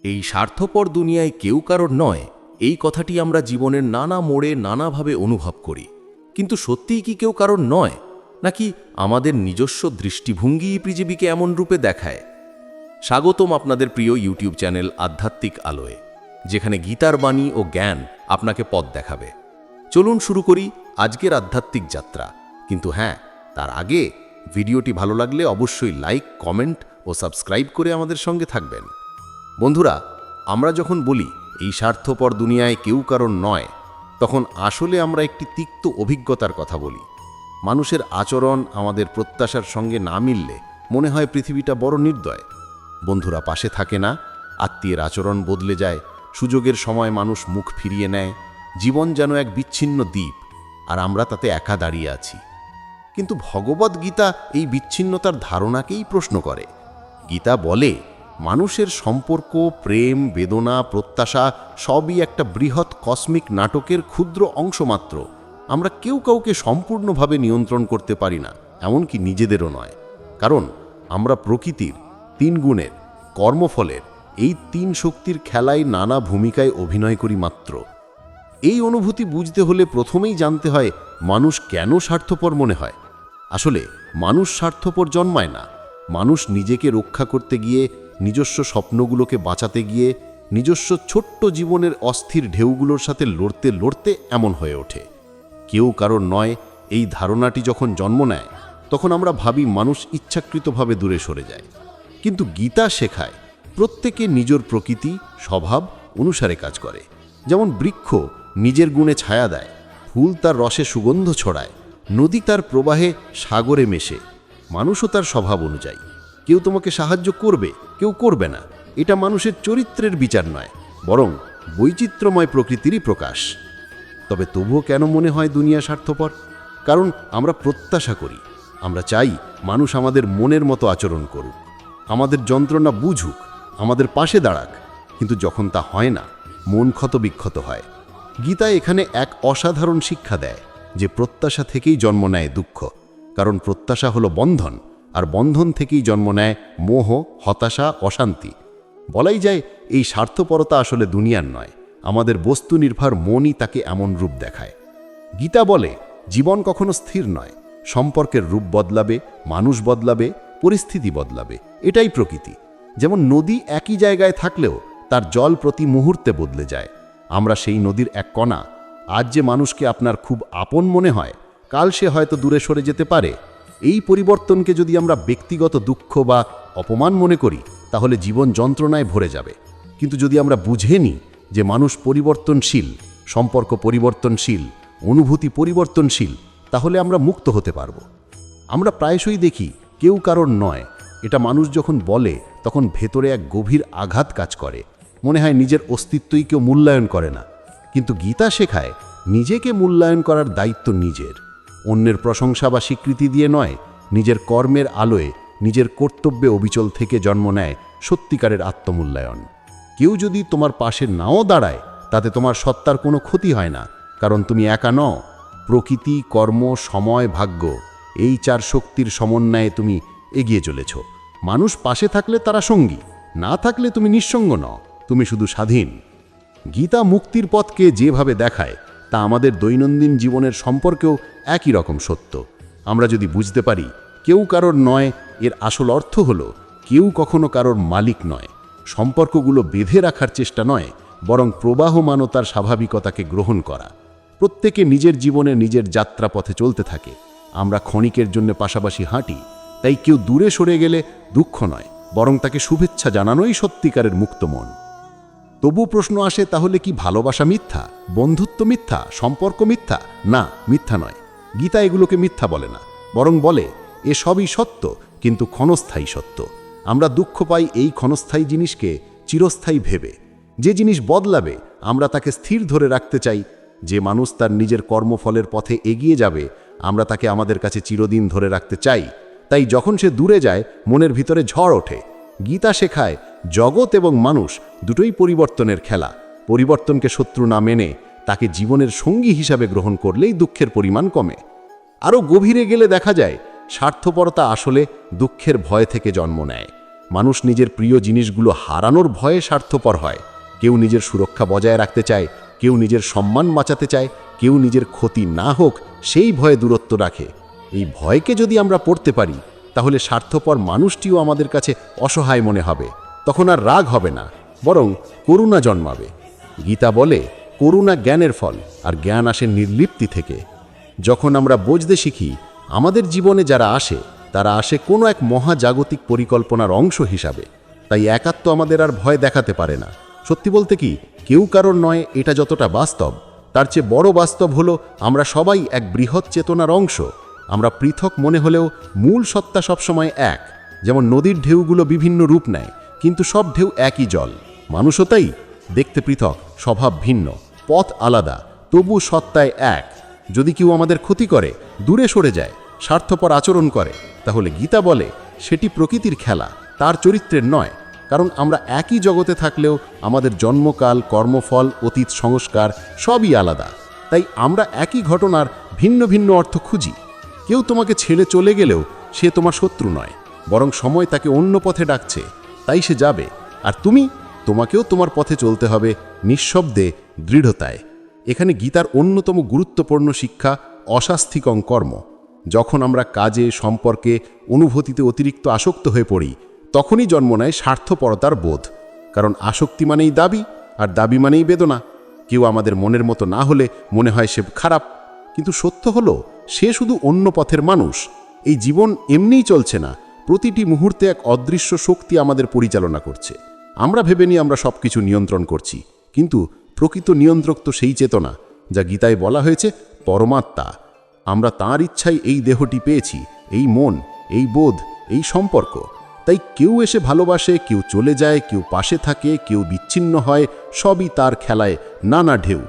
এই স্বার্থপর দুনিয়ায় কেউ কারোর নয়, এই কথাটি আমরা জীবনের নানা মোড়ে নানাভাবে অনুভব করি। কিন্তু সত্যিই কি কেউ কারোর নয়, নাকি আমাদের নিজস্ব দৃষ্টিভঙ্গিই পৃথিবীকে এমন রূপে দেখায়? স্বাগতম আপনাদের প্রিয় ইউটিউব চ্যানেল আধ্যাত্মিক আলোয়, যেখানে গীতার বাণী ও জ্ঞান আপনাকে পথ দেখাবে। চলুন শুরু করি আজকের আধ্যাত্মিক যাত্রা। কিন্তু হ্যাঁ, তার আগে ভিডিওটি ভালো লাগলে অবশ্যই লাইক, কমেন্ট ও সাবস্ক্রাইব করে আমাদের সঙ্গে থাকবেন। বন্ধুরা, আমরা যখন বলি এই স্বার্থপর দুনিয়ায় কেউ কারণ নয়, তখন আসলে আমরা একটি তিক্ত অভিজ্ঞতার কথা বলি। মানুষের আচরণ আমাদের প্রত্যাশার সঙ্গে না মিললে মনে হয় পৃথিবীটা বড় নির্দয়। বন্ধুরা পাশে থাকে না, আত্মীয়ের আচরণ বদলে যায়, সুযোগের সময় মানুষ মুখ ফিরিয়ে নেয়, জীবন যেন এক বিচ্ছিন্ন দ্বীপ, আর আমরা তাতে একা দাঁড়িয়ে আছি। কিন্তু ভগবদ্গীতা এই বিচ্ছিন্নতার ধারণাকেই প্রশ্ন করে। গীতা বলে, মানুষের সম্পর্ক, প্রেম, বেদনা, প্রত্যাশা সবই একটা বৃহৎ কসমিক নাটকের ক্ষুদ্র অংশ মাত্র। আমরা কেউ কাউকে সম্পূর্ণভাবে নিয়ন্ত্রণ করতে পারি না, এমনকি নিজেদেরও নয়। কারণ আমরা প্রকৃতির 3 গুণের, কর্মফলের এই 3 শক্তির খেলায় নানা ভূমিকায় অভিনয় করি মাত্র। এই অনুভূতি বুঝতে হলে প্রথমেই জানতে হয় মানুষ কেন স্বার্থপর মনে হয়। আসলে মানুষ স্বার্থপর জন্মায় না। মানুষ নিজেকে রক্ষা করতে গিয়ে, নিজস্ব স্বপ্নগুলোকে বাঁচাতে গিয়ে, নিজস্ব ছোট্ট জীবনের অস্থির ঢেউগুলোর সাথে লড়তে লড়তে এমন হয়ে ওঠে। কেউ কারোর নয় এই ধারণাটি যখন জন্ম নেয়, তখন আমরা ভাবি মানুষ ইচ্ছাকৃতভাবে দূরে সরে যায়। কিন্তু গীতা শেখায় প্রত্যেকে নিজের প্রকৃতি, স্বভাব অনুসারে কাজ করে। যেমন বৃক্ষ নিজের গুণে ছায়া দেয়, ফুল তার রসে সুগন্ধ ছড়ায়, নদী তার প্রবাহে সাগরে মেশে, মানুষও তার স্বভাব অনুযায়ী। কেউ তোমাকে সাহায্য করবে, কেউ করবে না। এটা মানুষের চরিত্রের বিচার নয়, বরং বৈচিত্র্যময় প্রকৃতিরই প্রকাশ। তবে তবুও কেন মনে হয় দুনিয়া স্বার্থপর? কারণ আমরা প্রত্যাশা করি, আমরা চাই মানুষ আমাদের মনের মতো আচরণ করুক, আমাদের যন্ত্রণা বুঝুক, আমাদের পাশে দাঁড়াক। কিন্তু যখন তা হয় না, মন ক্ষতবিক্ষত হয়। গীতা এখানে এক অসাধারণ শিক্ষা দেয় যে প্রত্যাশা থেকেই জন্ম নেয় দুঃখ। কারণ প্রত্যাশা হলো বন্ধন, আর বন্ধন থেকেই জন্ম নেয় মোহ, হতাশা, অশান্তি। বলাই যায় এই স্বার্থপরতা আসলে দুনিয়ার নয়, আমাদের বস্তু নির্ভর মনই তাকে এমন রূপ দেখায়। গীতা বলে, জীবন কখনো স্থির নয়, সম্পর্কের রূপ বদলাবে, মানুষ বদলাবে, পরিস্থিতি বদলাবে। এটাই প্রকৃতি। যেমন নদী একই জায়গায় থাকলেও তার জল প্রতি মুহূর্তে বদলে যায়। আমরা সেই নদীর এক কণা। আজ যে মানুষকে আপনার খুব আপন মনে হয়, কাল সে হয়তো দূরে সরে যেতে পারে। এই পরিবর্তনকে যদি আমরা ব্যক্তিগত দুঃখ বা অপমান মনে করি, তাহলে জীবন যন্ত্রণায় ভরে যাবে। কিন্তু যদি আমরা বুঝে নিই যে মানুষ পরিবর্তনশীল, সম্পর্ক পরিবর্তনশীল, অনুভূতি পরিবর্তনশীল, তাহলে আমরা মুক্ত হতে পারব। আমরা প্রায়শই দেখি কেউ কারোর নয়, এটা মানুষ যখন বলে তখন ভেতরে এক গভীর আঘাত কাজ করে। মনে হয় নিজের অস্তিত্বই কেউ মূল্যায়ন করে না। কিন্তু গীতা শেখায় নিজেকে মূল্যায়ন করার দায়িত্ব নিজের। অন্যের প্রশংসা বা স্বীকৃতি দিয়ে নয়, নিজের কর্মের আলোয়, নিজের কর্তব্যে অবিচল থেকে জন্ম নেয় সত্যিকারের আত্মমূল্যায়ন। কেউ যদি তোমার পাশে নাও দাঁড়ায়, তাতে তোমার সত্তার কোনো ক্ষতি হয় না, কারণ তুমি একা নও। প্রকৃতি, কর্ম, সময়, ভাগ্য এই 4 শক্তির সমন্বয়ে তুমি এগিয়ে চলেছ। মানুষ পাশে থাকলে তারা সঙ্গী, না থাকলে তুমি নিঃসঙ্গ নও, তুমি শুধু স্বাধীন। গীতা মুক্তির পথকে যেভাবে দেখায়, তা আমাদের দৈনন্দিন জীবনের সম্পর্কেও একই রকম সত্য। আমরা যদি বুঝতে পারি কেউ কারোর নয়, এর আসল অর্থ হলো কেউ কখনো কারোর মালিক নয়। সম্পর্কগুলো বেঁধে রাখার চেষ্টা নয়, বরং প্রবাহমানতার স্বাভাবিকতাকে গ্রহণ করা। প্রত্যেকে নিজের জীবনে নিজের যাত্রাপথে চলতে থাকে। আমরা ক্ষণিকের জন্য পাশাপাশি হাঁটি। তাই কেউ দূরে সরে গেলে দুঃখ নয়, বরং তাকে শুভেচ্ছা জানানোই সত্যিকারের মুক্ত মন। তবু প্রশ্ন আসে, তাহলে কি ভালোবাসা মিথ্যা, বন্ধুত্ব মিথ্যা, সম্পর্ক মিথ্যা? না, মিথ্যা নয়। গীতা এগুলোকে মিথ্যা বলে না, বরং বলে এ সবই সত্য, কিন্তু ক্ষণস্থায়ী সত্য। আমরা দুঃখ পাই এই ক্ষণস্থায়ী জিনিসকে চিরস্থায়ী ভেবে। যে জিনিস বদলাবে, আমরা তাকে স্থির ধরে রাখতে চাই। যে মানুষ তার নিজের কর্মফলের পথে এগিয়ে যাবে, আমরা তাকে আমাদের কাছে চিরদিন ধরে রাখতে চাই। তাই যখন সে দূরে যায়, মনের ভিতরে ঝড় ওঠে। গীতা শেখায় জগৎ এবং মানুষ দুটোই পরিবর্তনের খেলা। পরিবর্তনকে শত্রু না মেনে তাকে জীবনের সঙ্গী হিসাবে গ্রহণ করলেই দুঃখের পরিমাণ কমে। আরও গভীরে গেলে দেখা যায় স্বার্থপরতা আসলে দুঃখের ভয় থেকে জন্ম নেয়। মানুষ নিজের প্রিয় জিনিসগুলো হারানোর ভয়ে স্বার্থপর হয়। কেউ নিজের সুরক্ষা বজায় রাখতে চায়, কেউ নিজের সম্মান বাঁচাতে চায়, কেউ নিজের ক্ষতি না হোক সেই ভয়ে দূরত্ব রাখে। এই ভয়কে যদি আমরা পড়তে পারি, তাহলে স্বার্থপর মানুষটিও আমাদের কাছে অসহায় মনে হবে। তখন আর রাগ হবে না, বরং করুণা জন্মাবে। গীতা বলে, করুণা জ্ঞানের ফল, আর জ্ঞান আসে নির্লিপ্তি থেকে। যখন আমরা বুঝতে শিখি আমাদের জীবনে যারা আসে তারা আসে কোনো এক মহাজাগতিক পরিকল্পনার অংশ হিসাবে, তাই একাত্ম আমাদের আর ভয় দেখাতে পারে না। সত্যি বলতে কি, কেউ কারোর নয়, এটা যতটা বাস্তব, তার চেয়ে বড় বাস্তব হলো আমরা সবাই এক বৃহৎ চেতনার অংশ। আমরা পৃথক মনে হলেও মূল সত্তা সবসময় এক। যেমন নদীর ঢেউগুলো বিভিন্ন রূপ নেয়, কিন্তু সব ঢেউ একই জল। মানুষও তাই, দেখতে পৃথক, স্বভাব ভিন্ন, পথ আলাদা, তবু সত্তায় এক। যদি কেউ আমাদের ক্ষতি করে, দূরে সরে যায়, স্বার্থপর আচরণ করে, তাহলে গীতা বলে সেটি প্রকৃতির খেলা, তার চরিত্রের নয়। কারণ আমরা একই জগতে থাকলেও আমাদের জন্মকাল, কর্মফল, অতীত সংস্কার সবই আলাদা। তাই আমরা একই ঘটনার ভিন্ন ভিন্ন অর্থ খুঁজি। কেউ তোমাকে ছেড়ে চলে গেলেও সে তোমার শত্রু নয়, বরং সময় তাকে অন্য পথে ডাকছে, তাই সে যাবে। আর তোমাকেও তোমার পথে চলতে হবে, নিঃশব্দে, দৃঢ়তায়। এখানে গীতার অন্যতম গুরুত্বপূর্ণ শিক্ষা অশাস্তিকং কর্ম। যখন আমরা কাজে, সম্পর্কে, অনুভূতিতে অতিরিক্ত আসক্ত হয়ে পড়ি, তখনই জন্ম নেয় স্বার্থপরতার বোধ। কারণ আসক্তি মানেই দাবি, আর দাবি মানেই বেদনা। কেউ আমাদের মনের মতো না হলে মনে হয় সে খারাপ, কিন্তু সত্য হলো সে শুধু অন্য পথের মানুষ। এই জীবন এমনিই চলছে না, প্রতিটি মুহূর্তে এক অদৃশ্য শক্তি আমাদের পরিচালনা করছে। আমরা ভেবে নিই আমরা সব কিছু নিয়ন্ত্রণ করছি, কিন্তু প্রকৃত নিয়ন্ত্রক তো সেই চেতনা, যা গীতায় বলা হয়েছে পরমাত্মা। আমরা তাঁর ইচ্ছায় এই দেহটি পেয়েছি, এই মন, এই বোধ, এই সম্পর্ক। তাই কেউ এসে ভালোবাসে, কেউ চলে যায়, কেউ পাশে থাকে, কেউ বিচ্ছিন্ন হয়, সবই তার খেলায় নানা ঢেউ।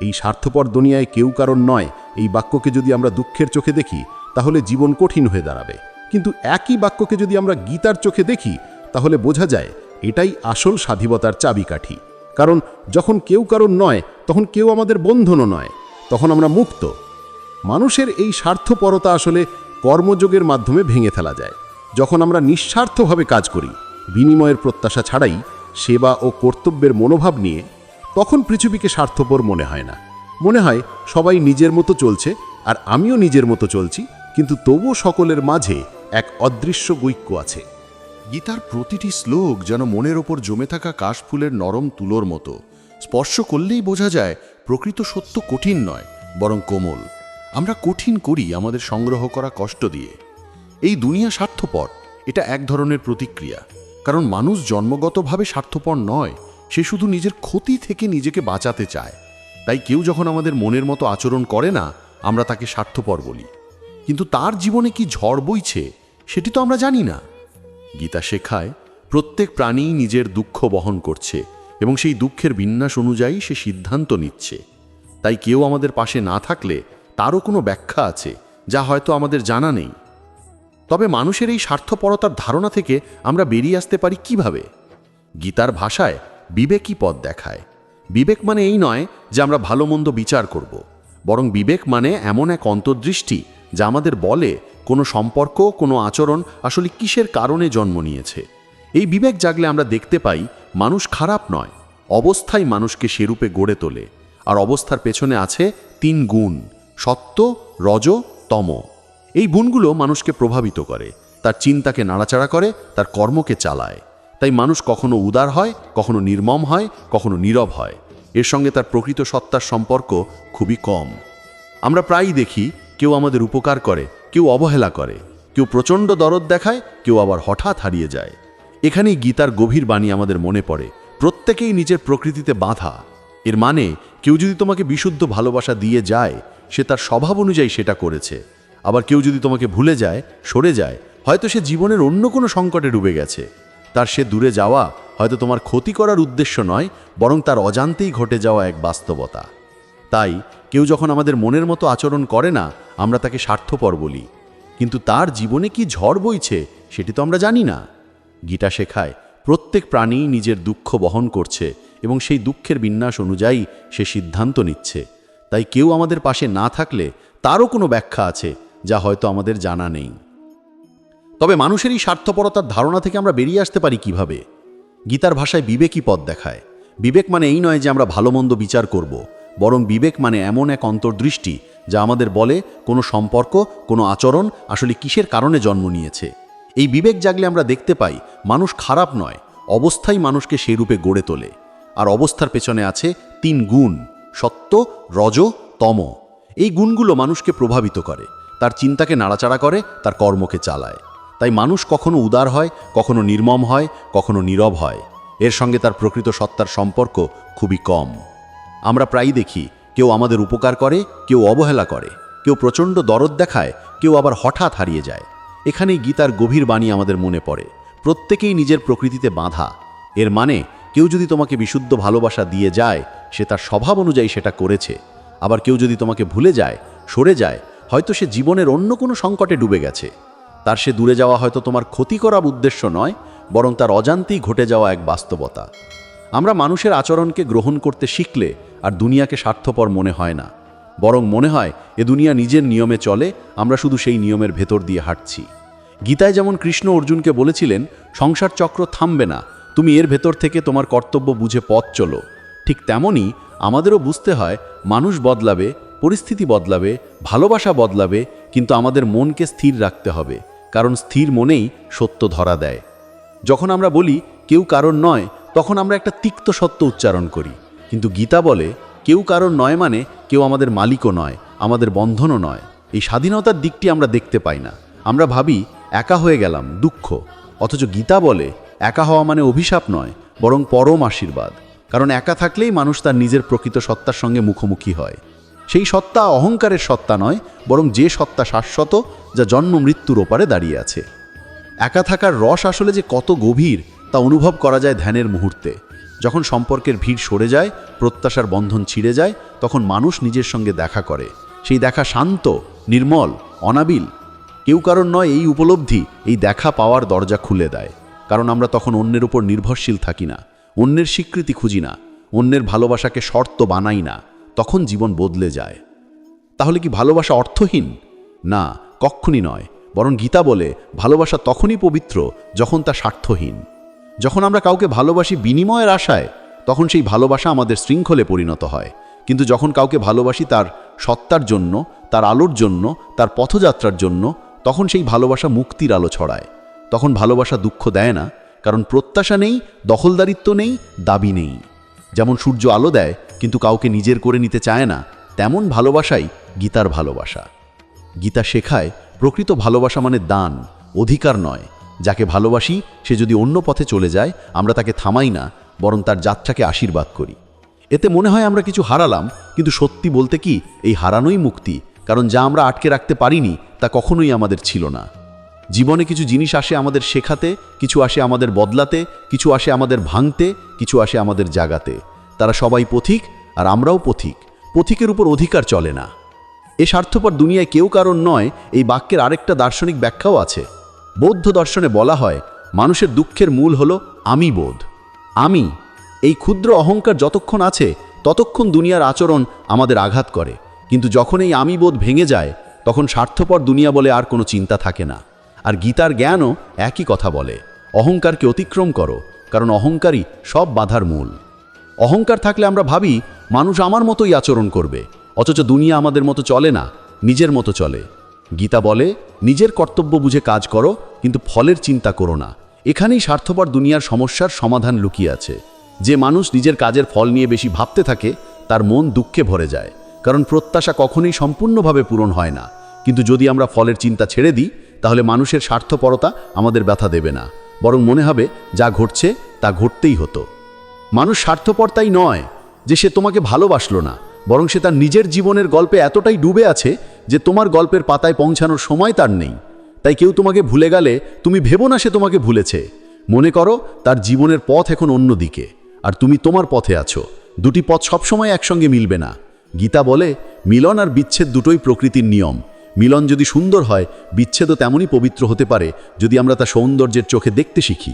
এই স্বার্থপর দুনিয়ায় কেউ কারণ নয়, এই বাক্যকে যদি আমরা দুঃখের চোখে দেখি, তাহলে জীবন কঠিন হয়ে দাঁড়াবে। কিন্তু একই বাক্যকে যদি আমরা গীতার চোখে দেখি, তাহলে বোঝা যায় এটাই আসল স্বাধীনতার চাবিকাঠি। কারণ যখন কেউ কারণ নয়, তখন কেউ আমাদের বন্ধনও নয়, তখন আমরা মুক্ত। মানুষের এই স্বার্থপরতা আসলে কর্মযোগের মাধ্যমে ভেঙে ফেলা যায়। যখন আমরা নিঃস্বার্থভাবে কাজ করি, বিনিময়ের প্রত্যাশা ছাড়াই, সেবা ও কর্তব্যের মনোভাব নিয়ে, তখন পৃথিবীকে স্বার্থপর মনে হয় না। মনে হয় সবাই নিজের মতো চলছে, আর আমিও নিজের মতো চলছি, কিন্তু তবুও সকলের মাঝে এক অদৃশ্য ঐক্য আছে। গীতার প্রতিটি শ্লোক যেন মনের ওপর জমে থাকা কাশফুলের নরম তুলোর মতো। স্পর্শ করলেই বোঝা যায় প্রকৃত সত্য কঠিন নয়, বরং কোমল। আমরা কঠিন করি আমাদের সংগ্রহ করা কষ্ট দিয়ে। এই দুনিয়া স্বার্থপর, এটা এক ধরনের প্রতিক্রিয়া। কারণ মানুষ জন্মগতভাবে স্বার্থপর নয়, সে শুধু নিজের ক্ষতি থেকে নিজেকে বাঁচাতে চায়। তাই কেউ যখন আমাদের মনের মতো আচরণ করে না, আমরা তাকে স্বার্থপর বলি। কিন্তু তার জীবনে কি ঝড় বইছে সেটি তো আমরা জানি না। গীতা শেখায় প্রত্যেক প্রাণী নিজের দুঃখ বহন করছে, এবং সেই দুঃখের বিন্যাস অনুযায়ী সে সিদ্ধান্ত নিচ্ছে। তাই কেউ আমাদের পাশে না থাকলে তারও কোনো ব্যাখ্যা আছে, যা হয়তো আমাদের জানা নেই। তবে মানুষের এই স্বার্থপরতার ধারণা থেকে আমরা বেরিয়ে আসতে পারি কিভাবে? গীতার ভাষায় বিবেকী পথ দেখায়। বিবেক মানে এই নয় যে আমরা ভালো মন্দ বিচার করব, বরং বিবেক মানে এমন এক অন্তর্দৃষ্টি যা আমাদের বলে কোনো সম্পর্ক, কোনো আচরণ আসলে কিসের কারণে জন্ম নিয়েছে। এই বিবেক জাগলে আমরা দেখতে পাই মানুষ খারাপ নয়, অবস্থাই মানুষকে সেরূপে গড়ে তোলে। আর অবস্থার পেছনে আছে 3 গুণ: সত্য, রজ, তম। এই গুণগুলো মানুষকে প্রভাবিত করে, তার চিন্তাকে নাড়াচাড়া করে, তার কর্মকে চালায়। তাই মানুষ কখনো উদার হয়, কখনো নির্মম হয়, কখনো নীরব হয়। এর সঙ্গে তার প্রকৃত সত্তার সম্পর্ক খুবই কম। আমরা প্রায়ই দেখি কেউ আমাদের উপকার করে, কেউ অবহেলা করে, কেউ প্রচণ্ড দরদ দেখায়, কেউ আবার হঠাৎ হারিয়ে যায়। এখানেই গীতার গভীর বাণী আমাদের মনে পড়ে, প্রত্যেকেই নিজের প্রকৃতিতে বাঁধা। এর মানে কেউ যদি তোমাকে বিশুদ্ধ ভালোবাসা দিয়ে যায়, সে তার স্বভাব অনুযায়ী সেটা করেছে। আবার কেউ যদি তোমাকে ভুলে যায়, সরে যায়, হয়তো সে জীবনের অন্য কোনো সংকটে ডুবে গেছে। তার সে দূরে যাওয়া হয়তো তোমার ক্ষতি করার উদ্দেশ্য নয়, বরং তার অজান্তেই ঘটে যাওয়া এক বাস্তবতা। তাই কেউ যখন আমাদের মনের মতো আচরণ করে না, আমরা তাকে স্বার্থপর বলি। কিন্তু তার জীবনে কি ঝড় বইছে সেটি তো আমরা জানি না। গীতা শেখায় প্রত্যেক প্রাণী নিজের দুঃখ বহন করছে, এবং সেই দুঃখের বিন্যাস অনুযায়ী সে সিদ্ধান্ত নিচ্ছে। তাই কেউ আমাদের পাশে না থাকলে তারও কোনো ব্যাখ্যা আছে, যা হয়তো আমাদের জানা নেই। তবে মানুষের এই স্বার্থপরতার ধারণা থেকে আমরা বেরিয়ে আসতে পারি কিভাবে? গীতার ভাষায় বিবেকই পথ দেখায়। বিবেক মানে এই নয় যে আমরা ভালো মন্দ বিচার করব, বরং বিবেক মানে এমন এক অন্তর্দৃষ্টি যা আমাদের বলে কোনো সম্পর্ক, কোনো আচরণ আসলে কিসের কারণে জন্ম নিয়েছে। এই বিবেক জাগলে আমরা দেখতে পাই মানুষ খারাপ নয়, অবস্থাই মানুষকে সেই রূপে গড়ে তোলে। আর অবস্থার পেছনে আছে 3 গুণ: সত্য, রজ, তম। এই গুণগুলো মানুষকে প্রভাবিত করে, তার চিন্তাকে নাড়াচাড়া করে, তার কর্মকে চালায়। তাই মানুষ কখনো উদার হয়, কখনো নির্মম হয়, কখনো নীরব হয়। এর সঙ্গে তার প্রকৃত সত্তার সম্পর্ক খুবই কম। আমরা প্রায়ই দেখি কেউ আমাদের উপকার করে, কেউ অবহেলা করে, কেউ প্রচণ্ড দরদ দেখায়, কেউ আবার হঠাৎ হারিয়ে যায়। এখানেই গীতার গভীর বাণী আমাদের মনে পড়ে। প্রত্যেকেই নিজের প্রকৃতিতে বাঁধা। এর মানে কেউ যদি তোমাকে বিশুদ্ধ ভালোবাসা দিয়ে যায়, সে তার স্বভাব অনুযায়ী সেটা করেছে। আবার কেউ যদি তোমাকে ভুলে যায়, সরে যায়, হয়তো সে জীবনের অন্য কোনো সংকটে ডুবে গেছে। তার সে দূরে যাওয়া হয়তো তোমার ক্ষতি করার উদ্দেশ্য নয়, বরং তার অজান্তেই ঘটে যাওয়া এক বাস্তবতা। আমরা মানুষের আচরণকে গ্রহণ করতে শিখলে আর দুনিয়াকে স্বার্থপর মনে হয় না, বরং মনে হয় এ দুনিয়া নিজের নিয়মে চলে, আমরা শুধু সেই নিয়মের ভেতর দিয়ে হাঁটছি। গীতায় যেমন কৃষ্ণ অর্জুনকে বলেছিলেন, সংসার চক্র থামবে না, তুমি এর ভেতর থেকে তোমার কর্তব্য বুঝে পথ চলো, ঠিক তেমনই আমাদেরও বুঝতে হয় মানুষ বদলাবে, পরিস্থিতি বদলাবে, ভালোবাসা বদলাবে, কিন্তু আমাদের মনকে স্থির রাখতে হবে, কারণ স্থির মনেই সত্য ধরা দেয়। যখন আমরা বলি কেউ কারণ নয়, তখন আমরা একটা তিক্ত সত্য উচ্চারণ করি, কিন্তু গীতা বলে কেউ কারণ নয় মানে কেউ আমাদের মালিকও নয়, আমাদের বন্ধনও নয়। এই স্বাধীনতার দিকটি আমরা দেখতে পাই না। আমরা ভাবি একা হয়ে গেলাম, দুঃখ। অথচ গীতা বলে একা হওয়া মানে অভিশাপ নয়, বরং পরম আশীর্বাদ। কারণ একা থাকলেই মানুষ তার নিজের প্রকৃত সত্তার সঙ্গে মুখোমুখি হয়। সেই সত্তা অহংকারের সত্তা নয়, বরং যে সত্তা শাশ্বত, যা জন্ম মৃত্যুর ওপারে দাঁড়িয়ে আছে। একা থাকার রস আসলে যে কত গভীর তা অনুভব করা যায় ধ্যানের মুহূর্তে। যখন সম্পর্কের ভিড় সরে যায়, প্রত্যাশার বন্ধন ছিঁড়ে যায়, তখন মানুষ নিজের সঙ্গে দেখা করে। সেই দেখা শান্ত, নির্মল, অনাবিল। কেউ কারণ নয় এই উপলব্ধি এই দেখা পাওয়ার দরজা খুলে দেয়। কারণ আমরা তখন অন্যের উপর নির্ভরশীল থাকি না, অন্যের স্বীকৃতি খুঁজি না, অন্যের ভালোবাসাকে শর্ত বানাই না। তখন জীবন বদলে যায়। তাহলে কি ভালোবাসা অর্থহীন? না, কক্ষুনি নয়। বরং গীতা বলে ভালোবাসা তখনই পবিত্র যখন তা স্বার্থহীন। যখন আমরা কাউকে ভালোবাসি বিনিময়ের আশায়, তখন সেই ভালোবাসা আমাদের শৃঙ্খলে পরিণত হয়। কিন্তু যখন কাউকে ভালোবাসি তার সত্তার জন্য, তার আলোর জন্য, তার পথযাত্রার জন্য, তখন সেই ভালোবাসা মুক্তির আলো ছড়ায়। তখন ভালোবাসা দুঃখ দেয় না, কারণ প্রত্যাশা নেই, দখলদারিত্ব নেই, দাবি নেই। যেমন সূর্য আলো দেয় কিন্তু কাউকে নিজের করে নিতে চায় না, তেমন ভালোবাসাই গীতার ভালোবাসা। গীতা শেখায় প্রকৃত ভালোবাসা মানে দান, অধিকার নয়। যাকে ভালোবাসি সে যদি অন্য পথে চলে যায়, আমরা তাকে থামাই না, বরং তার যাত্রাকে আশীর্বাদ করি। এতে মনে হয় আমরা কিছু হারালাম, কিন্তু সত্যি বলতে কি এই হারানোই মুক্তি। কারণ যা আমরা আটকে রাখতে পারিনি তা কখনোই আমাদের ছিল না। জীবনে কিছু জিনিস আসে আমাদের শেখাতে, কিছু আসে আমাদের বদলাতে, কিছু আসে আমাদের ভাঙতে, কিছু আসে আমাদের জাগাতে। তারা সবাই পথিক, আর আমরাও পথিক। পথিকের উপর অধিকার চলে না। এ স্বার্থপর দুনিয়ায় কেউ কারণ নয় এই বাক্যের আরেকটা দার্শনিক ব্যাখ্যাও আছে। বৌদ্ধ দর্শনে বলা হয় মানুষের দুঃখের মূল হলো আমি বোধ। আমি, এই ক্ষুদ্র অহংকার যতক্ষণ আছে ততক্ষণ দুনিয়ার আচরণ আমাদের আঘাত করে। কিন্তু যখন এই আমি বোধ ভেঙে যায়, তখন স্বার্থপর দুনিয়া বলে আর কোনো চিন্তা থাকে না। আর গীতার জ্ঞানও একই কথা বলে, অহংকারকে অতিক্রম করো, কারণ অহংকারই সব বাধার মূল। অহংকার থাকলে আমরা ভাবি মানুষ আমার মতোই আচরণ করবে, অথচ দুনিয়া আমাদের মতো চলে না, নিজের মতো চলে। গীতা বলে নিজের কর্তব্য বুঝে কাজ করো, কিন্তু ফলের চিন্তা করো না। এখানেই স্বার্থপর দুনিয়ার সমস্যার সমাধান লুকিয়ে আছে। যে মানুষ নিজের কাজের ফল নিয়ে বেশি ভাবতে থাকে, তার মন দুঃখে ভরে যায়, কারণ প্রত্যাশা কখনোই সম্পূর্ণভাবে পূরণ হয় না। কিন্তু যদি আমরা ফলের চিন্তা ছেড়ে দিই, তাহলে মানুষের স্বার্থপরতা আমাদের ব্যথা দেবে না, বরং মনে হবে যা ঘটছে তা ঘটতেই হতো। মানুষ স্বার্থপর তাই নয় যে সে তোমাকে ভালোবাসলো না, বরং সে তার নিজের জীবনের গল্পে এতটাই ডুবে আছে যে তোমার গল্পের পাতায় পৌঁছানোর সময় তার নেই। তাই কেউ তোমাকে ভুলে গেলে তুমি ভেবো না সে তোমাকে ভুলেছে। মনে করো তার জীবনের পথ এখন অন্য দিকে, আর তুমি তোমার পথে আছো। দুটি পথ সবসময় একসঙ্গে মিলবে না। গীতা বলে মিলন আর বিচ্ছেদ দুটোই প্রকৃতির নিয়ম। মিলন যদি সুন্দর হয়, বিচ্ছেদও তেমনই পবিত্র হতে পারে যদি আমরা তা সৌন্দর্যের চোখে দেখতে শিখি।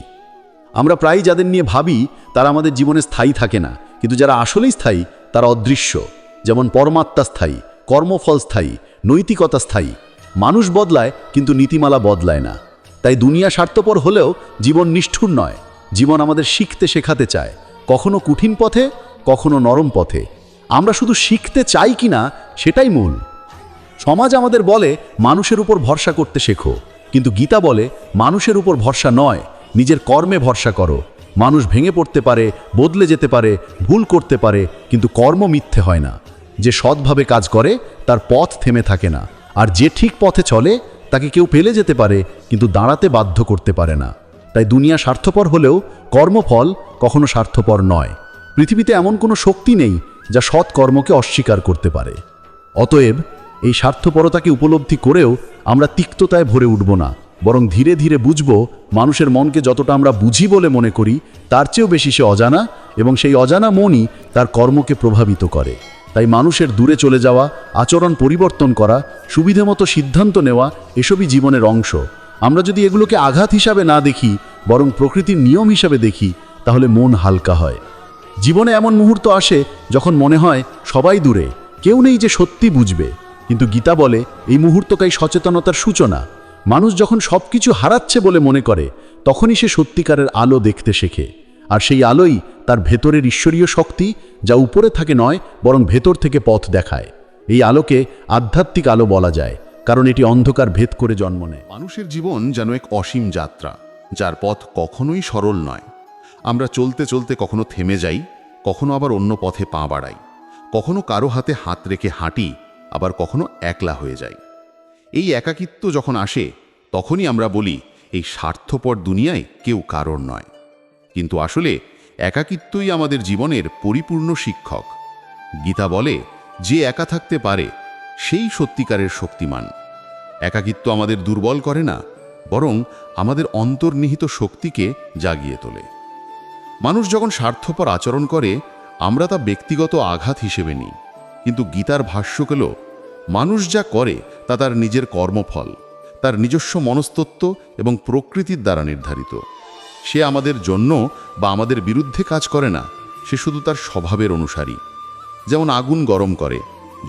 আমরা প্রায়ই যাদের নিয়ে ভাবি তারা আমাদের জীবনে স্থায়ী থাকে না, কিন্তু যারা আসলেই স্থায়ী তারা অদৃশ্য। যেমন পরমাত্মা স্থায়ী, কর্মফল স্থায়ী, নৈতিকতা স্থায়ী। মানুষ বদলায় কিন্তু নীতিমালা বদলায় না। তাই দুনিয়া স্বার্থপর হলেও জীবন নিষ্ঠুর নয়। জীবন আমাদের শিখতে শেখাতে চায়, কখনো কঠিন পথে, কখনো নরম পথে। আমরা শুধু শিখতে চাই কিনা সেটাই মূল। সমাজ আমাদের বলে মানুষের উপর ভরসা করতে শেখো, কিন্তু গীতা বলে মানুষের উপর ভরসা নয়, নিজের কর্মে ভরসা করো। মানুষ ভেঙে পড়তে পারে, বদলে যেতে পারে, ভুল করতে পারে, কিন্তু কর্ম মিথ্যে হয় না। যে সৎভাবে কাজ করে তার পথ থেমে থাকে না, আর যে ঠিক পথে চলে তাকে কেউ ফেলে যেতে পারে কিন্তু দাঁড়াতে বাধ্য করতে পারে না। তাই দুনিয়া স্বার্থপর হলেও কর্মফল কখনো স্বার্থপর নয়। পৃথিবীতে এমন কোনো শক্তি নেই যা সৎ কর্মকে অস্বীকার করতে পারে। অতএব এই স্বার্থপরতাকে উপলব্ধি করেও আমরা তিক্ততায় ভরে উঠব না, বরং ধীরে ধীরে বুঝব মানুষের মনকে যতটা আমরা বুঝি বলে মনে করি তার চেয়েও বেশি সে অজানা, এবং সেই অজানা মনই তার কর্মকে প্রভাবিত করে। তাই মানুষের দূরে চলে যাওয়া, আচরণ পরিবর্তন করা, সুবিধেমতো সিদ্ধান্ত নেওয়া এসবই জীবনের অংশ। আমরা যদি এগুলোকে আঘাত হিসাবে না দেখি, বরং প্রকৃতির নিয়ম হিসাবে দেখি, তাহলে মন হালকা হয়। জীবনে এমন মুহূর্ত আসে যখন মনে হয় সবাই দূরে, কেউ নেই যে সত্যি বুঝবে। কিন্তু গীতা বলে এই মুহূর্তটাই সচেতনতার সূচনা। মানুষ যখন সব কিছু হারাচ্ছে বলে মনে করে, তখনই সে সত্যিকারের আলো দেখতে শেখে। আর সেই আলোই তার ভেতরের ঈশ্বরীয় শক্তি, যা উপরে থাকে নয় বরং ভেতর থেকে পথ দেখায়। এই আলোকে আধ্যাত্মিক আলো বলা যায়, কারণ এটি অন্ধকার ভেদ করে জন্ম নেয়। মানুষের জীবন যেন এক অসীম যাত্রা, যার পথ কখনোই সরল নয়। আমরা চলতে চলতে কখনো থেমে যাই, কখনো আবার অন্য পথে পা বাড়াই, কখনো কারো হাতে হাত রেখে হাঁটি, আবার কখনো একলা হয়ে যাই। এই একাকিত্ব যখন আসে তখনই আমরা বলি এই স্বার্থপর দুনিয়ায় কেউ কারোর নয়। কিন্তু আসলে একাকিত্বই আমাদের জীবনের পরিপূর্ণ শিক্ষক। গীতা বলে যে একা থাকতে পারে সেই সত্যিকারের শক্তিমান। একাকিত্ব আমাদের দুর্বল করে না, বরং আমাদের অন্তর্নিহিত শক্তিকে জাগিয়ে তোলে। মানুষ যখন স্বার্থপর আচরণ করে আমরা তা ব্যক্তিগত আঘাত হিসেবে নিই, কিন্তু গীতার ভাষ্য হল মানুষ যা করে তা তার নিজের কর্মফল, তার নিজস্ব মনস্তত্ত্ব এবং প্রকৃতির দ্বারা নির্ধারিত। সে আমাদের জন্য বা আমাদের বিরুদ্ধে কাজ করে না, সে শুধু তার স্বভাবের অনুসারী। যেমন আগুন গরম করে,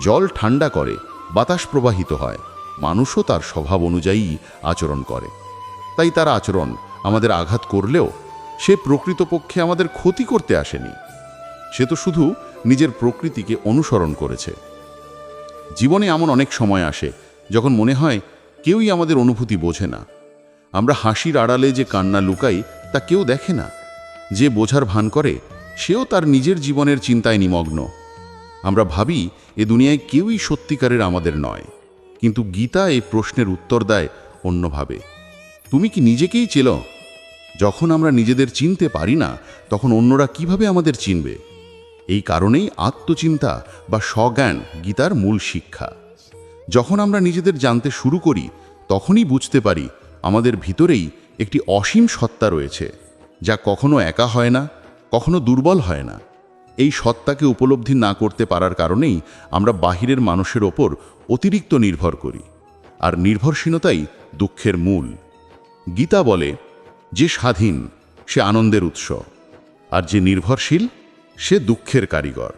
জল ঠান্ডা করে, বাতাস প্রবাহিত হয়, মানুষও তার স্বভাব অনুযায়ী আচরণ করে। তাই তার আচরণ আমাদের আঘাত করলেও সে প্রকৃতপক্ষে আমাদের ক্ষতি করতে আসেনি, সে তো শুধু নিজের প্রকৃতিকে অনুসরণ করেছে। জীবনে এমন অনেক সময় আসে যখন মনে হয় কেউই আমাদের অনুভূতি বোঝে না। আমরা হাসির আড়ালে যে কান্না লুকাই তা কেউ দেখে না। যে বোঝার ভান করে সেও তার নিজের জীবনের চিন্তায় নিমগ্ন। আমরা ভাবি এ দুনিয়ায় কেউই সত্যিকারের আমাদের নয়, কিন্তু গীতা এই প্রশ্নের উত্তর দেয় অন্যভাবে। তুমি কি নিজেকেই চেনো? যখন আমরা নিজেদের চিনতে পারি না, তখন অন্যরা কিভাবে আমাদের চিনবে? এই কারণেই আত্মচিন্তা বা স্বজ্ঞান গীতার মূল শিক্ষা। যখন আমরা নিজেদের জানতে শুরু করি, তখনই বুঝতে পারি আমাদের ভিতরেই একটি অসীম সত্তা রয়েছে, যা কখনো একা হয় না, কখনো দুর্বল হয় না। এই সত্তাকে উপলব্ধি না করতে পারার কারণেই আমরা বাহিরের মানুষের ওপর অতিরিক্ত নির্ভর করি, আর নির্ভরশীলতাই দুঃখের মূল। গীতা বলে যে স্বাধীন সে আনন্দের উৎস, আর যে নির্ভরশীল সে দুঃখের কারিগর।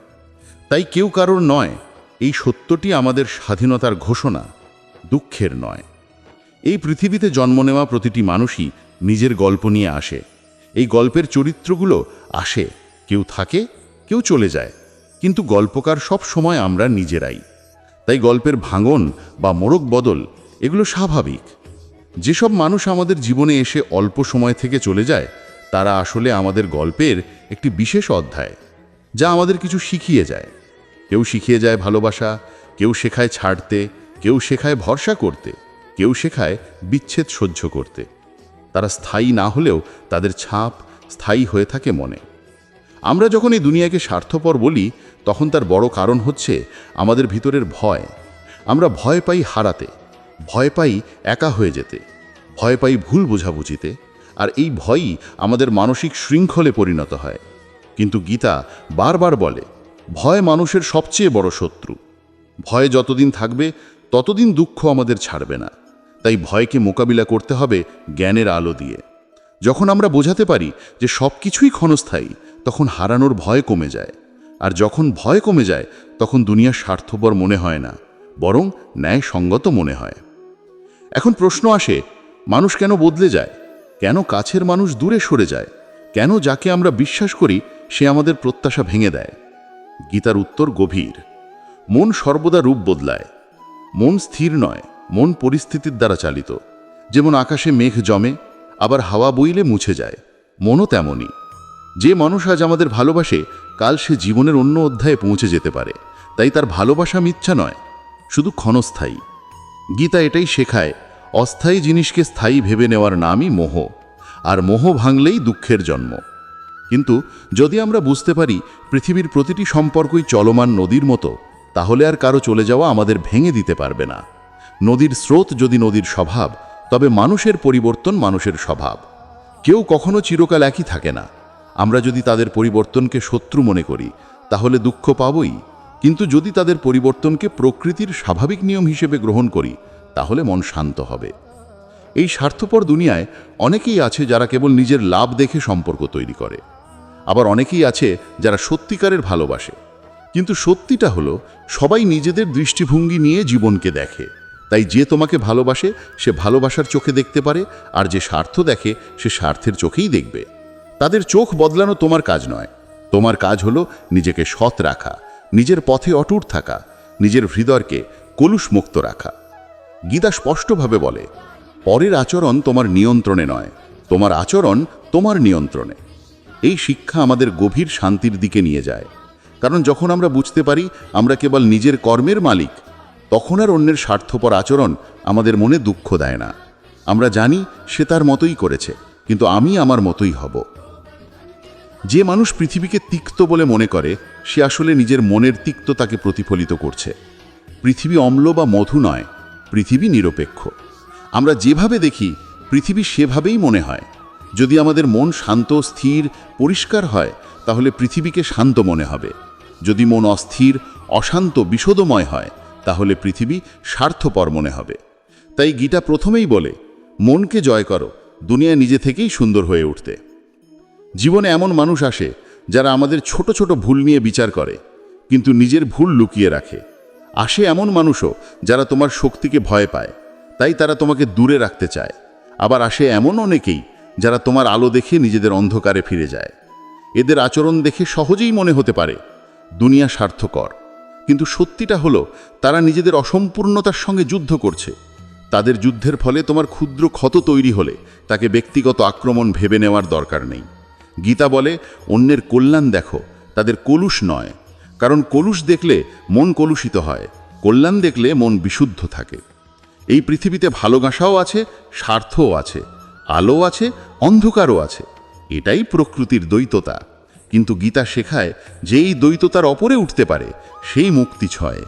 তাই কেউ কারোর নয়, এই সত্যটি আমাদের স্বাধীনতার ঘোষণা, দুঃখের নয়। এই পৃথিবীতে জন্ম নেওয়া প্রতিটি মানুষই নিজের গল্প নিয়ে আসে। এই গল্পের চরিত্রগুলো আসে, কেউ থাকে, কেউ চলে যায়, কিন্তু গল্পকার সব সময় আমরা নিজেরাই। তাই গল্পের ভাঙন বা মোড়ক বদল এগুলো স্বাভাবিক। যেসব মানুষ আমাদের জীবনে এসে অল্প সময় থেকে চলে যায়, তারা আসলে আমাদের গল্পের একটি বিশেষ অধ্যায়, যা আমাদের কিছু শিখিয়ে যায়। কেউ শিখিয়ে যায় ভালোবাসা, কেউ শেখায় ছাড়তে, কেউ শেখায় ভরসা করতে, কেউ শেখায় বিচ্ছেদ সহ্য করতে। তারা স্থায়ী না হলেও তাদের ছাপ স্থায়ী হয়ে থাকে মনে। আমরা যখন এই দুনিয়াকে স্বার্থপর বলি, তখন তার বড় কারণ হচ্ছে আমাদের ভিতরের ভয়। আমরা ভয় পাই হারাতে, ভয় পাই একা হয়ে যেতে, ভয় পাই ভুল বোঝাবুঝিতে, আর এই ভয়ই আমাদের মানসিক শৃঙ্খলে পরিণত হয়। কিন্তু গীতা বারবার বলে ভয় মানুষের সবচেয়ে বড় শত্রু। ভয় যতদিন থাকবে ততদিন দুঃখ আমাদের ছাড়বে না। তাই ভয়কে মোকাবিলা করতে হবে জ্ঞানের আলো দিয়ে। যখন আমরা বোঝাতে পারি যে সব কিছুই ক্ষণস্থায়ী, তখন হারানোর ভয় কমে যায়। আর যখন ভয় কমে যায়, তখন দুনিয়া স্বার্থপর মনে হয় না, বরং ন্যায়সঙ্গত মনে হয়। এখন প্রশ্ন আসে, মানুষ কেন বদলে যায়? কেন কাছের মানুষ দূরে সরে যায়? কেন যাকে আমরা বিশ্বাস করি সে আমাদের প্রত্যাশা ভেঙে দেয়? গীতার উত্তর গভীর। মন সর্বদা রূপ বদলায়। মন স্থির নয়, মন পরিস্থিতির দ্বারা চালিত। যেমন আকাশে মেঘ জমে, আবার হাওয়া বইলে মুছে যায়, মনও তেমনই। যে মানুষ আজ আমাদের ভালোবাসে, কাল সে জীবনের অন্য অধ্যায়ে পৌঁছে যেতে পারে। তাই তার ভালোবাসা মিথ্যা নয়, শুধু ক্ষণস্থায়ী। গীতা এটাই শেখায়, অস্থায়ী জিনিসকে স্থায়ী ভেবে নেওয়ার নামই মোহ, আর মোহ ভাঙলেই দুঃখের জন্ম। কিন্তু যদি আমরা বুঝতে পারি পৃথিবীর প্রতিটি সম্পর্কই চলমান নদীর মতো, তাহলে আর কারো চলে যাওয়া আমাদের ভেঙে দিতে পারবে না। নদীর স্রোত যদি নদীর স্বভাব, তবে মানুষের পরিবর্তন মানুষের স্বভাব। কেউ কখনো চিরকাল একই থাকে না। আমরা যদি তাদের পরিবর্তনকে শত্রু মনে করি, তাহলে দুঃখ পাবই। কিন্তু যদি তাদের পরিবর্তনকে প্রকৃতির স্বাভাবিক নিয়ম হিসেবে গ্রহণ করি, তাহলে মন শান্ত হবে। এই স্বার্থপর দুনিয়ায় অনেকেই আছে যারা কেবল নিজের লাভ দেখে সম্পর্ক তৈরি করে। আবার অনেকেই আছে যারা সত্যিকারের ভালোবাসে। কিন্তু সত্যিটা হলো, সবাই নিজেদের দৃষ্টিভঙ্গি নিয়ে জীবনকে দেখে। তাই যে তোমাকে ভালোবাসে সে ভালোবাসার চোখে দেখতে পারে, আর যে স্বার্থ দেখে সে স্বার্থের চোখেই দেখবে। তাদের চোখ বদলানো তোমার কাজ নয়। তোমার কাজ হলো নিজেকে সৎ রাখা, নিজের পথে অটুট থাকা, নিজের হৃদয়কে কলুষমুক্ত রাখা। গীতা স্পষ্টভাবে বলে, পরের আচরণ তোমার নিয়ন্ত্রণে নয়, তোমার আচরণ তোমার নিয়ন্ত্রণে। এই শিক্ষা আমাদের গভীর শান্তির দিকে নিয়ে যায়। কারণ যখন আমরা বুঝতে পারি আমরা কেবল নিজের কর্মের মালিক, তখন আর অন্যের স্বার্থপর আচরণ আমাদের মনে দুঃখ দেয় না। আমরা জানি সে তার মতোই করেছে, কিন্তু আমি আমার মতোই হব। যে মানুষ পৃথিবীকে তিক্ত বলে মনে করে, সে আসলে নিজের মনের তিক্ততাকে প্রতিফলিত করছে। পৃথিবী অম্ল বা মধু নয়, পৃথিবী নিরপেক্ষ। আমরা যেভাবে দেখি পৃথিবী সেভাবেই মনে হয়। যদি আমাদের মন শান্ত, স্থির, পরিষ্কার হয়, তাহলে পৃথিবীকে শান্ত মনে হবে। যদি মন অস্থির, অশান্ত, বিষোদময় হয়, তাহলে পৃথিবী স্বার্থপর মনে হবে। তাই গীতা প্রথমেই বলে, মনকে জয় করো, দুনিয়া নিজে থেকেই সুন্দর হয়ে উঠতে। জীবনে এমন মানুষ আসে যারা আমাদের ছোট ছোট ভুল নিয়ে বিচার করে, কিন্তু নিজের ভুল লুকিয়ে রাখে। আসে এমন মানুষও যারা তোমার শক্তিকে ভয় পায়, তাই তারা তোমাকে দূরে রাখতে চায়। আবার আসে এমন অনেকেই যারা তোমার আলো দেখে নিজেদের অন্ধকারে ফিরে যায়। এদের আচরণ দেখে সহজেই মনে হতে পারে দুনিয়া স্বার্থকর, কিন্তু সত্যিটা হলো তারা নিজেদের অসম্পূর্ণতার সঙ্গে যুদ্ধ করছে। তাদের যুদ্ধের ফলে তোমার ক্ষুদ্র ক্ষত তৈরি হলে তাকে ব্যক্তিগত আক্রমণ ভেবে নেওয়ার দরকার নেই। গীতা বলে, অন্যের কল্যাণ দেখো, তাদের কলুষ নয়। কারণ কলুষ দেখলে মন কলুষিত হয়, কল্যাণ দেখলে মন বিশুদ্ধ থাকে। এই পৃথিবীতে ভালোবাসাও আছে, স্বার্থও আছে, আলো আছে, অন্ধকারও আছে। এটাই প্রকৃতির দ্বৈততা। কিন্তু গীতা শেখায় যে এই দ্বৈততার ওপরে উঠতে পারে সেই মুক্তি ছয়।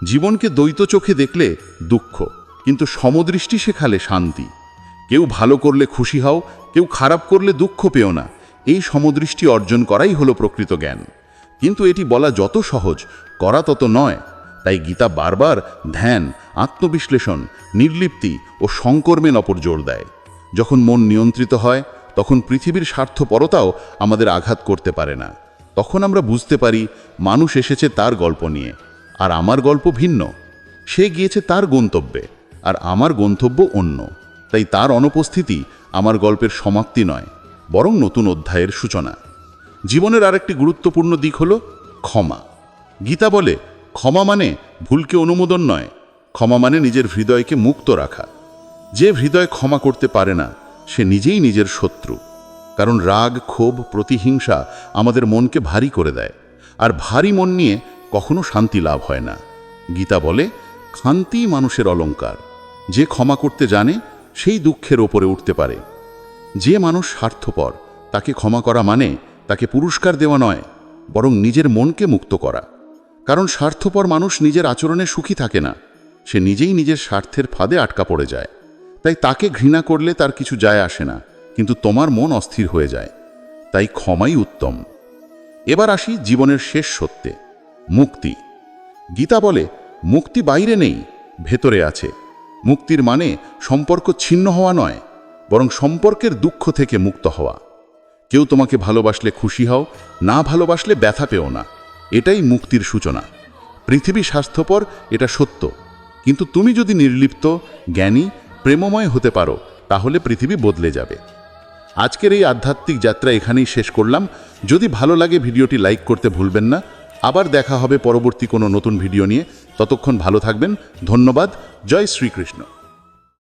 জীবনকে দ্বৈত চোখে দেখলে দুঃখ, কিন্তু সমদৃষ্টি শেখালে শান্তি। কেউ ভালো করলে খুশি হও, কেউ খারাপ করলে দুঃখ পেও না। এই সমদৃষ্টি অর্জন করাই হলো প্রকৃত জ্ঞান। কিন্তু এটি বলা যত সহজ, করা তত নয়। তাই গীতা বারবার ধ্যান, আত্মবিশ্লেষণ, নির্লিপ্তি ও সংকর্মের ওপর জোর দেয়। যখন মন নিয়ন্ত্রিত হয়, তখন পৃথিবীর স্বার্থপরতাও আমাদের আঘাত করতে পারে না। তখন আমরা বুঝতে পারি মানুষ এসেছে তার গল্প নিয়ে, আর আমার গল্প ভিন্ন। সে গিয়েছে তার গন্তব্যে, আর আমার গন্তব্য অন্য। তাই তার অনুপস্থিতি আমার গল্পের সমাপ্তি নয়, বরং নতুন অধ্যায়ের সূচনা। জীবনের আরেকটি গুরুত্বপূর্ণ দিক হলো ক্ষমা। গীতা বলে, ক্ষমা মানে ভুলকে অনুমোদন নয়, ক্ষমা মানে নিজের হৃদয়কে মুক্ত রাখা। যে হৃদয় ক্ষমা করতে পারে না, সে নিজেই নিজের শত্রু। কারণ রাগ, ক্ষোভ, প্রতিহিংসা আমাদের মনকে ভারী করে দেয়, আর ভারী মন নিয়ে কখনো শান্তি লাভ হয় না। গীতা বলে, শান্তি মানুষের অলংকার। যে ক্ষমা করতে জানে সেই দুঃখের ওপরে উঠতে পারে। যে মানুষ স্বার্থপর, তাকে ক্ষমা করা মানে তাকে পুরস্কার দেওয়া নয়, বরং নিজের মনকে মুক্ত করা। কারণ স্বার্থপর মানুষ নিজের আচরণে সুখী থাকে না, সে নিজেই নিজের স্বার্থের ফাঁদে আটকা পড়ে যায়। তাই তাকে ঘৃণা করলে তার কিছু যায় আসে না, কিন্তু তোমার মন অস্থির হয়ে যায়। তাই ক্ষমাই উত্তম। এবার আসি জীবনের শেষ সত্যে, মুক্তি। গীতা বলে, মুক্তি বাইরে নেই, ভেতরে আছে। মুক্তির মানে সম্পর্ক ছিন্ন হওয়া নয়, বরং সম্পর্কের দুঃখ থেকে মুক্ত হওয়া। কেউ তোমাকে ভালোবাসলে খুশি হও, না ভালোবাসলে ব্যথা পেও না। এটাই মুক্তির সূচনা। পৃথিবী স্বাস্থ্যপর, এটা সত্য। কিন্তু তুমি যদি নির্লিপ্ত, জ্ঞানী, প্রেমময় হতে পারো, তাহলে পৃথিবী বদলে যাবে। আজকের এই আধ্যাত্মিক যাত্রা এখানেই শেষ করলাম। যদি ভালো লাগে ভিডিওটি লাইক করতে ভুলবেন না। আবার দেখা হবে পরবর্তী কোনো নতুন ভিডিও নিয়ে। ততক্ষণ ভালো থাকবেন। ধন্যবাদ। জয় শ্রীকৃষ্ণ।